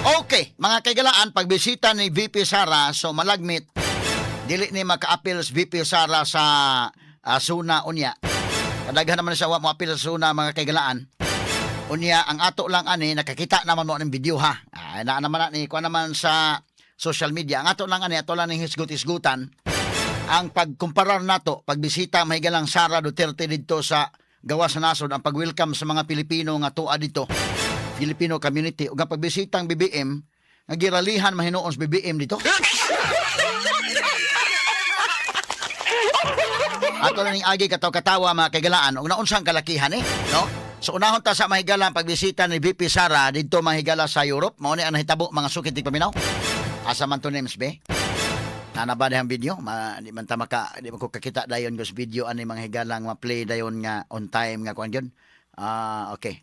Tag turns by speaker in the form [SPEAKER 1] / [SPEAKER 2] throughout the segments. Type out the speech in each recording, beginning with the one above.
[SPEAKER 1] Okay, mga kaigalaan, pagbisita ni VP Sara, so malagmit, dili ni maka-appeal si VP Sara sa Suna unya. Kadaghan naman siya wa mo appeal sa Suna, mga kaigalaan. Unya, ang ato lang ani, nakakita naman mo ng video ha. Na naman ni, kuha naman sa social media. Ang ato lang ani, ato lang ng hisgut-hisgutan. Ang pagkumparar nato, pagbisita mahigalang Sara Duterte dito sa gawas sa nasod, ang pag-welcome sa mga Pilipino nga tuwa dito. Filipino community ug ang pagbisitang BBM nga giralihan mahinoon sa BBM dito. Ato na ning agi katawa mga kaigalaan ug naunsang kalakihan no? So unahon ta sa mahigala pagbisita ni VP Sara didto mahigala sa Europe, mao ni ang nahitabo mga sukit tig paminaw. Asa man to names be? Nana ba dihang video? Di man ta di man ko kakita dayon gos video ani mga higalang ma-play dayon nga on time nga kuan gyud. Okay.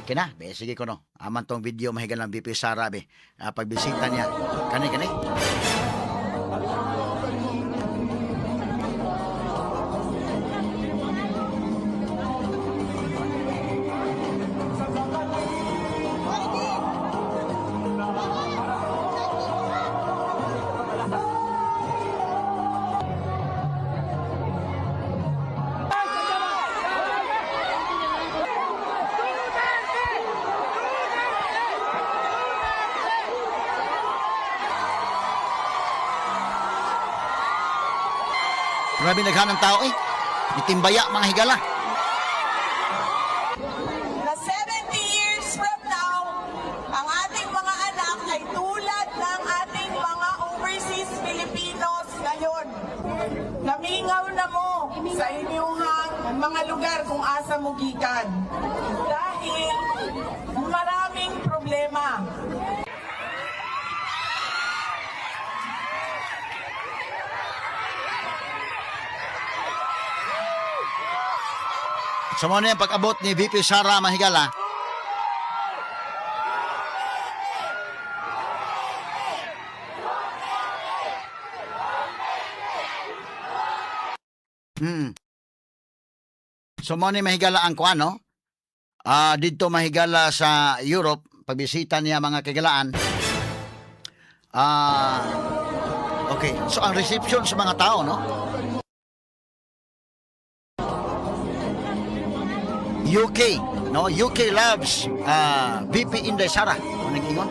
[SPEAKER 1] Okay na, be, sige ko no. Aman tong video mahigal ng VP Sara be. Pagbisita niya. Kani. Grabe naghanang tao Itimbaya mga higala.
[SPEAKER 2] Na 70 years from now, ang ating mga anak ay tulad ng ating mga overseas Filipinos ngayon. Namingaw na mo sa inyong mga lugar kung asa mo gikan. Dahil maraming problema.
[SPEAKER 1] So mo na yung pag-abot ni VP Sara mahigala. So mo na mahigala ang kuano. Dito mahigala sa Europe, pagbisita niya mga kagalaan. Okay, so ang reception sa mga tao, no? UK, no? UK loves VP Inday Sara. Ano nag-ingon?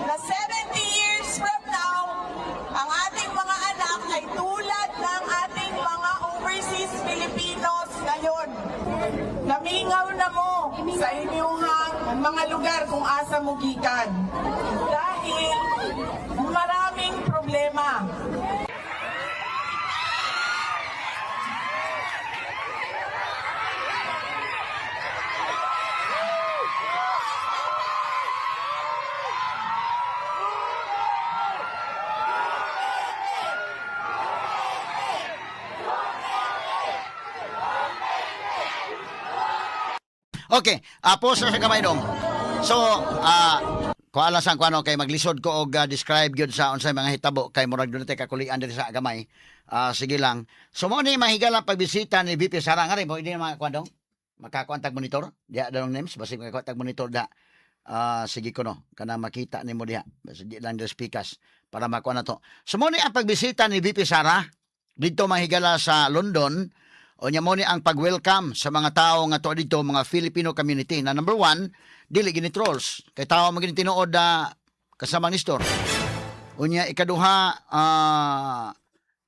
[SPEAKER 2] Na 70 years from now, ang ating mga anak ay tulad ng ating mga overseas Filipinos ngayon. Namingaw na mo sa inyong mga lugar kung asa mo gikan. Dahil maraming problema.
[SPEAKER 1] Okay, post na sa kamay dong. So, kung alasan ko ano kay maglisod ko og describe gyud sa unsay mga hitabo kay murag dunay kakulian diri sa gamay. Sige lang. So mo ni mahigalang pagbisita ni VP Sara nga rin mo hindi mga kuan dong makakontakt monitor. Diha dalong names basig makakontakt monitor da. Sige ko no kana makita nimo diha. Basig lang the speakers para makuha na to. So mo ni ang pagbisita ni VP Sara dito mahigala sa London. O niya mo ni ang pag-welcome sa mga tao nga to dito, mga Filipino community. Na number one, dili gini trolls. Kay tao maging tinuod kasama ni store. O niya ikaduha,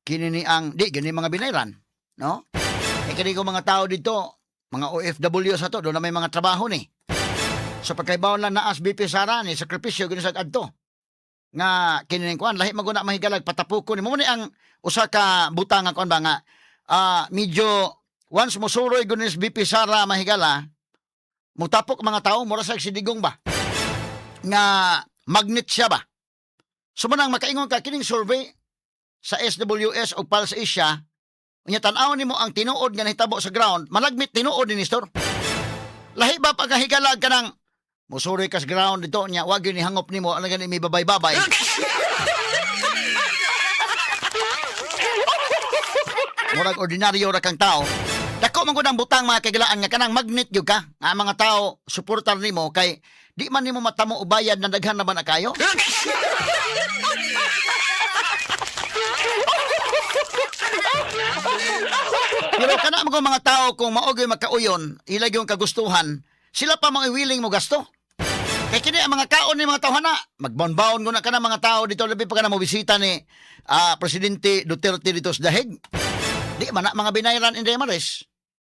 [SPEAKER 1] kini ni ang, di, gini mga binayran. No? Kini ko mga tao dito, mga OFW sa to, doon na may mga trabaho ni. So pagkaibaw lang na as BP Sara ni, sakripisyo, gini sa adto. Nga kini ni kuan, lahi maguna mahigalag, patapuko ni. Mo ni ang usa ka butang nga kuan ba nga, medyo once musuroy gunis BP Sara mahigala mutapok mga tao mura sa sidigong ba nga magnet siya ba Sumanang makaingon ka kining survey sa SWS o Pulse Asia, unya tan-aw nimo ang tinuod nga nahitabo sa ground, malagmit tinuod ni Nestor. Lahi ba pagkahigalag ka ng musuri kas ground dito niya, wag yun ihangop nimo, ano gani may babay-babay. Murag ordinaryo ra kang tao. Dako man gud ang butang mga kagalaan nga kanang magnet gyud ka. Nga mga tao suportar nimo kay di man nimo matamo og bayad na daghan naman na kayo. Pero kana mga mga tao kung maogoy makauyon, ilag yung kagustuhan, sila pa mga willing mo gasto. Kaya kini ang mga kaon ni mga tawhana, magbaon-baon ko na ka mga tao dito, labi pa ka na mo bisita ni Presidente Duterte dito sa Dahig. Di man na mga binayran in Demares.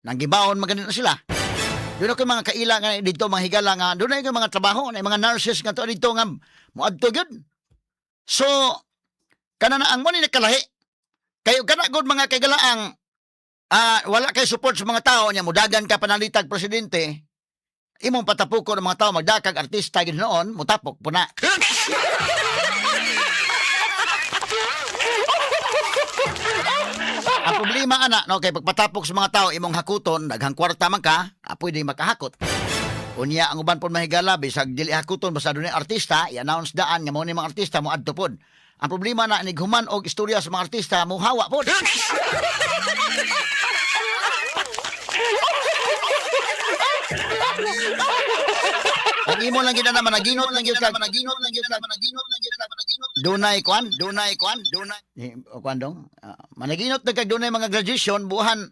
[SPEAKER 1] Nang gibaon maganin na sila. Doon ako mga kaila nga dito, mga higala nga, doon na yung mga trabaho, na mga nurses nga to dito nga, muadto yun. So, kana na ang mo ni nakalahi. Kayo kana gud mga kagalaang wala kay support sa mga tao niya, mudagan ka panalitag presidente, imong patapoko ng mga tao, magdakag artista ginoon, mutapok po na. Ang problema ana, no, kay pagpatapok sa mga tao, imong hakuton, daghang kwarta man ka, pwede makahakot. Unya ang uban pon mahigala bisag dili hakuton basta dunay artista, i-announce daan nga mo ni mga artista mo adto pod. Ang problema na inighuman og istorya sa mga artista mo hawa pod. Ang imo lang gid na managinot lang gid ka managinot lang gid ka managinot lang gid ka managinot. Dunay kwan, dong. Managinot na kag dunay mga graduation buhan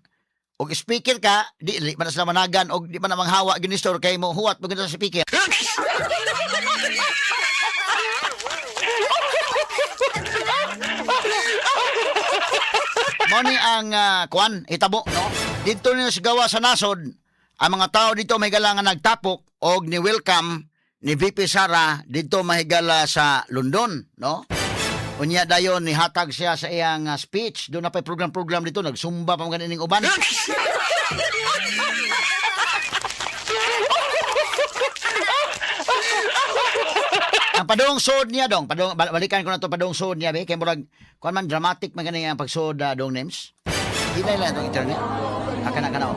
[SPEAKER 1] og speaker ka, di man sa managan og di man na manghawa ginistor kay mo huwat pag sa speaker. Mo ni ang kwan itabo no. Dito ni sa gawa sa nasod, ang mga tao dito may galangan nagtapok og ni welcome ni VP Sara dito mahigala sa London, no? Unya dayon ni hatag siya sa iyang speech, do na pay program dito nagsumba pa mga ning uban. Ang padung sod niya dong, balikan ko na to padung sod niya be kay murag kuan man dramatic man kani ang pagsod dong names. Hinay lang tong internet. Kana kana.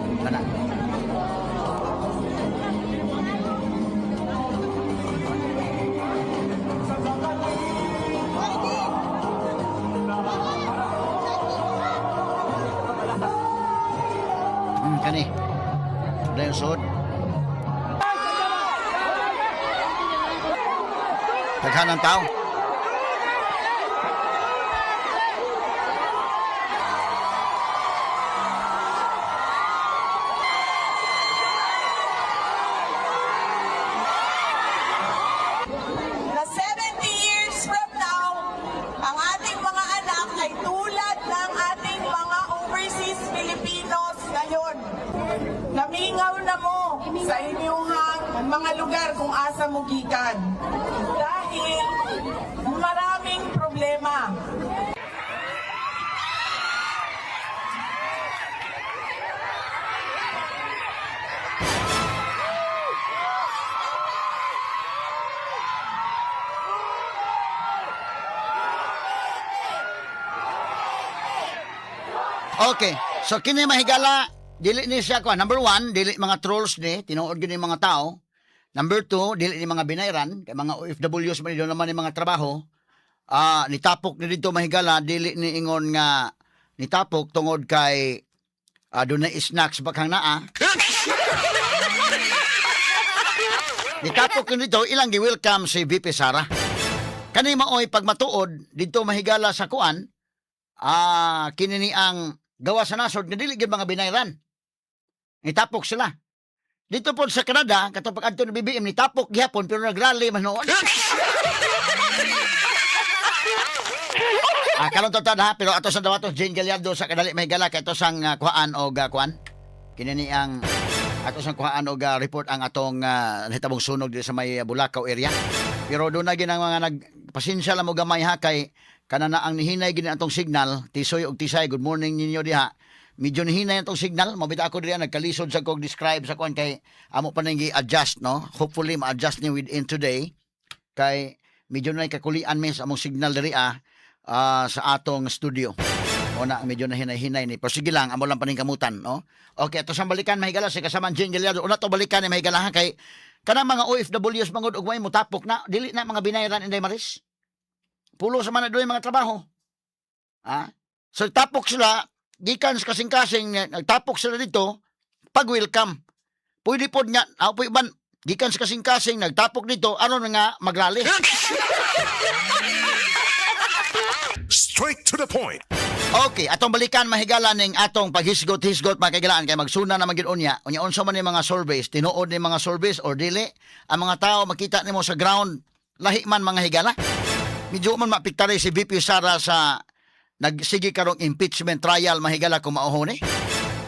[SPEAKER 1] Kani. Dayon sod. Daghan ang tao.
[SPEAKER 2] Na 70 years from now, ang ating mga anak ay tulad ng ating mga overseas Filipinos ngayon. Namingaw na mo sa inyong mga lugar kung asa mo gikan. Dahil maraming problema.
[SPEAKER 1] Okay. So kini mahigala dili ni siya ko. Number 1, dili mga trolls ni tinuod gyud ni mga tao. Number 2, dili ni mga binayran kay mga OFWs man naman ni mga trabaho. Nitapok ni dito mahigala dili ni ingon nga nitapok tungod kay dunay snacks bakang naa. Nitapok ni dito ilang gi-welcome si VP Sara. Kani maoy pagmatuod dito mahigala sa kuan kini ni ang gawa sa nasod nga dili gyud mga binayran. Nitapok sila. Dito po sa Canada, katong pag-adto ng BBM, nitapok gihapon pero nagrally man noon. Karon to ha, pero ato sa dawatos Jane Gallardo sa kadali may gala kay ato sang kuhaan og kuan. Kini ni ang ato sang kuhaan og report ang atong nahitabong sunog dito sa may Bulacau area. Pero do na ginang mga nagpasensya lang mo gamay ha kay kanana ang nihinay gini atong signal, Tisoy og Tisay. Good morning ninyo diha. Medyo nihinay atong signal, mabita ako diha nagkalisod sa kog describe sa kuan kay amo pa nang gi-adjust no. Hopefully ma-adjust ni within today kay medyo na kakulian mes among signal diri sa atong studio. O na medyo na hinay-hinay ni. Pero sige lang, amo lang paningkamutan, no? Okay, ato sang balikan mahigala si kasama Jane Gallardo. Una to balikan ni mahigala ha, kay kanang mga OFWs mangod ug may mutapok na dili na mga binayran Inday Maris. Pulo sa man na doy mga trabaho. Ha? So tapok sila gikan sa kasing-kasing nagtapok sila dito pag welcome. Pwede pod nga, pwede ban gikan sa kasing-kasing nagtapok dito aron nga magrally.
[SPEAKER 3] Straight to the point.
[SPEAKER 1] Okay, atong balikan mahigala ning atong paghisgot-hisgot mga kaigalaan kay magsuna na magin unya. Unya unsa man ni mga surveys, tinuod ni mga surveys or dili ang mga tao makita nimo sa ground lahi man mga higala. Medyo man mapiktari si VP Sara sa nagsigi karong impeachment trial mahigala kung mauhon eh.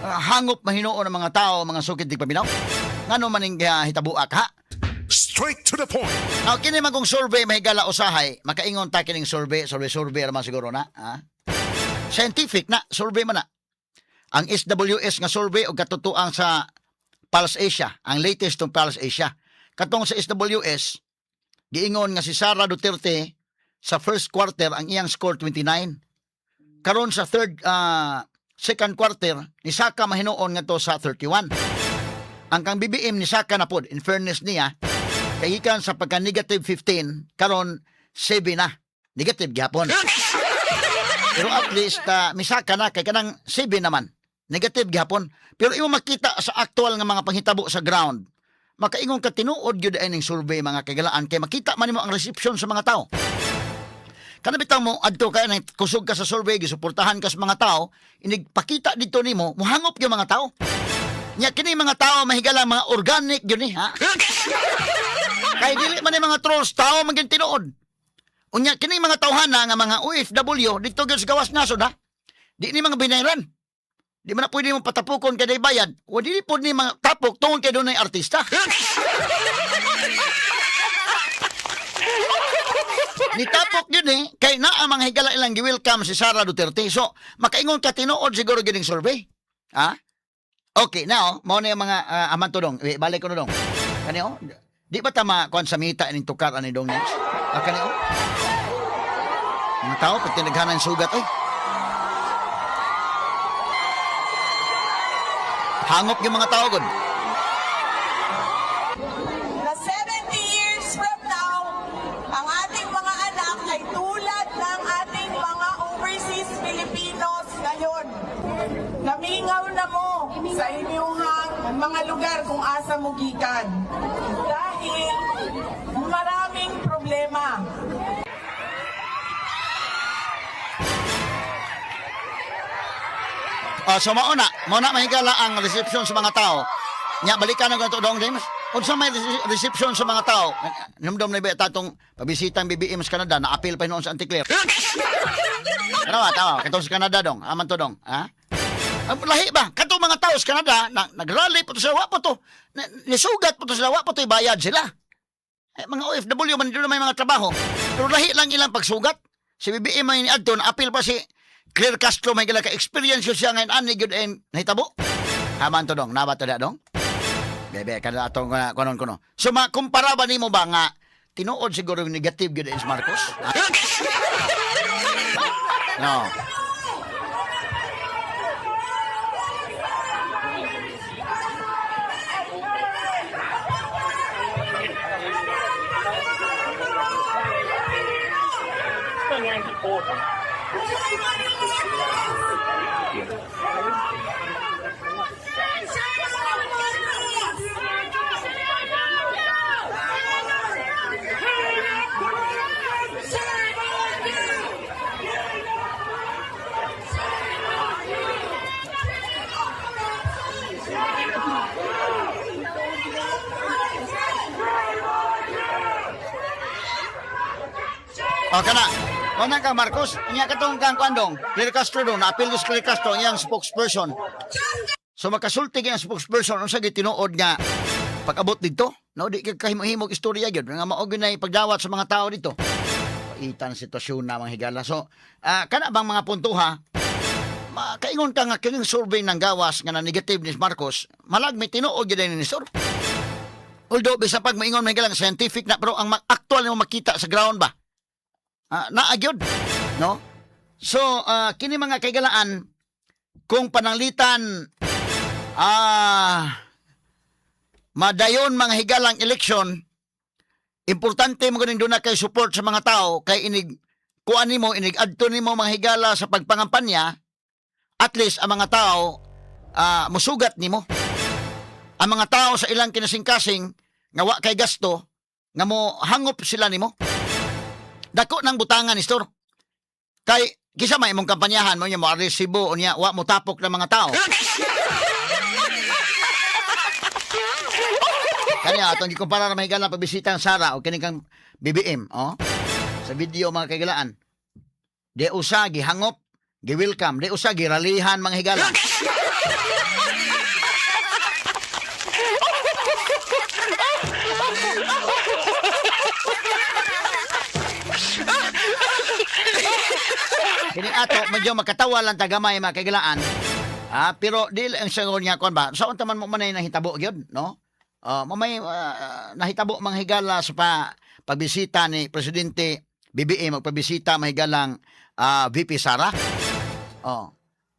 [SPEAKER 1] Hangop mahinuon ang mga tao, mga sukid di paminaw. Ngano man ning hitabuak ha?
[SPEAKER 3] Straight to the point.
[SPEAKER 1] Now, kini man kung survey mahigala usahay, makaingon ta kining survey naman siguro na, ha? Scientific na, survey man na. Ang SWS nga survey o katutuang sa Pulse Asia, ang latest tong Pulse Asia. Katong sa SWS, giingon nga si Sara Duterte sa first quarter ang iyang score 29. Karon sa second quarter, ni Saka mahinuon nga to sa 31. Ang kang BBM ni Saka na pod, in fairness niya, kahikan sa pagka negative 15, karon 7 na. Negative gihapon. Pero at least misaka na kay kanang 7 naman. Negative gihapon. Pero imo makita sa actual nga mga panghitabo sa ground. Makaingon ka tinuod gyud ay ning survey mga kagalaan kay makita man nimo ang reception sa mga tao. Kana bitaw mo adto kay nang kusog ka sa survey gisuportahan ka sa mga tao, inigpakita dito nimo mohangop gyud mga tao. Nya kini mga tao mahigala mga organic gyud ni ha. Kay dili man ni mga trolls tao man gyud tinuod. Unya kini mga tawhana nga mga OFW dito gyud sa gawas nasod ha. Di ni mga binayran. Di man na pwede mo patapukon kay bayad. O di pod ni mga tapok tungod kay dunay artista. Ni tapok yun kay naa mga higala ilang gi-welcome si Sara Duterte. So makaingon ka tinuod siguro gining survey. Ha? Okay, now mo na yung mga aman to dong. Balik ko na dong. Kani di ba tama kuan sa mita ining tukar ani dong next? Kani mga tao, pati naghanan sugat, hangop yung mga tao, good.
[SPEAKER 2] Na 70 years from now, ang ating mga anak ay tulad ng ating mga overseas Filipinos ngayon. Namingaw na mo sa inyong mga lugar kung asa mo gikan. Dahil maraming problema.
[SPEAKER 1] So mauna mahigala ang reception sa mga tao. Nya balikan na ganito dong James. Unsa may reception sa mga tao? Numdom na ba tatong pabisitang BBM sa Canada na appeal pa noon sa Anticlear. Ano tawo? Katong sa Canada dong. Aman to dong, ha? Lahi ba? Katong mga tao sa Canada nagrally po to sila, wa po to. Nisugat po to sila, wa po to bayad sila. Mga OFW man dito may mga trabaho. Pero lahi lang ilang pagsugat. Si BBM may niadto na appeal pa si Claire Castro may gila ka-experience yun siya ngayon ani good and nahitabo. Haman to dong, nabat to da dong. Bebe, kada atong kuno. So makumpara ba nimo ba nga tinuod siguro yung negative good is Marcos? No. O kana, mana ka Marcos, nya katong kang kuandong, Claire Castro dong, na-appeal sa Claire Castro iyang spokesperson. So makasulti ang spokesperson unsa gitinuod nga pag-abot dito, no di ka kahimo-himog istorya gyud nga mao gyud pagdawat sa mga tao dito. Paitan sitwasyon na mga higala. So, kana bang mga punto ha? Kaingon ka nga kining survey ng gawas nga na negative ni Marcos, malag may tinuod gyud ni Sir. Although bisa pag maingon may galang scientific na pero ang actual mo makita sa ground ba? Naagyod, no? So kini mga kaigalaan kung pananglitan madayon mga higalang eleksyon, importante mo ganing doon na kay support sa mga tao kay inig kuan nimo inig adto nimo mga higala sa pagpangampanya, at least ang mga tao musugat nimo. Ang mga tao sa ilang kinasingkasing nga wa kay gasto nga mo hangop sila nimo. Dako nang butangan ni store. Kay kisa may imong kampanyahan mo nya mo resibo unya wa mo tapok ng mga tao. Kanya atong gikumpara na mahigala pagbisita ang Sara o kini kang BBM, oh. Sa video mga kaigalaan. De usa gihangop, gi-welcome, de usa giralihan mga higala. Kini ato medyo makatawa lang tagamay mga kaigalaan. Pero di ang sagot niya kon ba? Sa unta man mo manay nahitabo gyud, no? Mamay nahitabo mga higala sa pagbisita ni Presidente BBM magpabisita mahigalang VP Sara.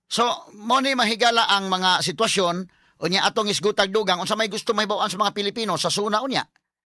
[SPEAKER 1] So mo ni mahigala ang mga sitwasyon unya atong isgutag dugang unsa may gusto mahibaw-an sa mga Pilipino sa suna unya.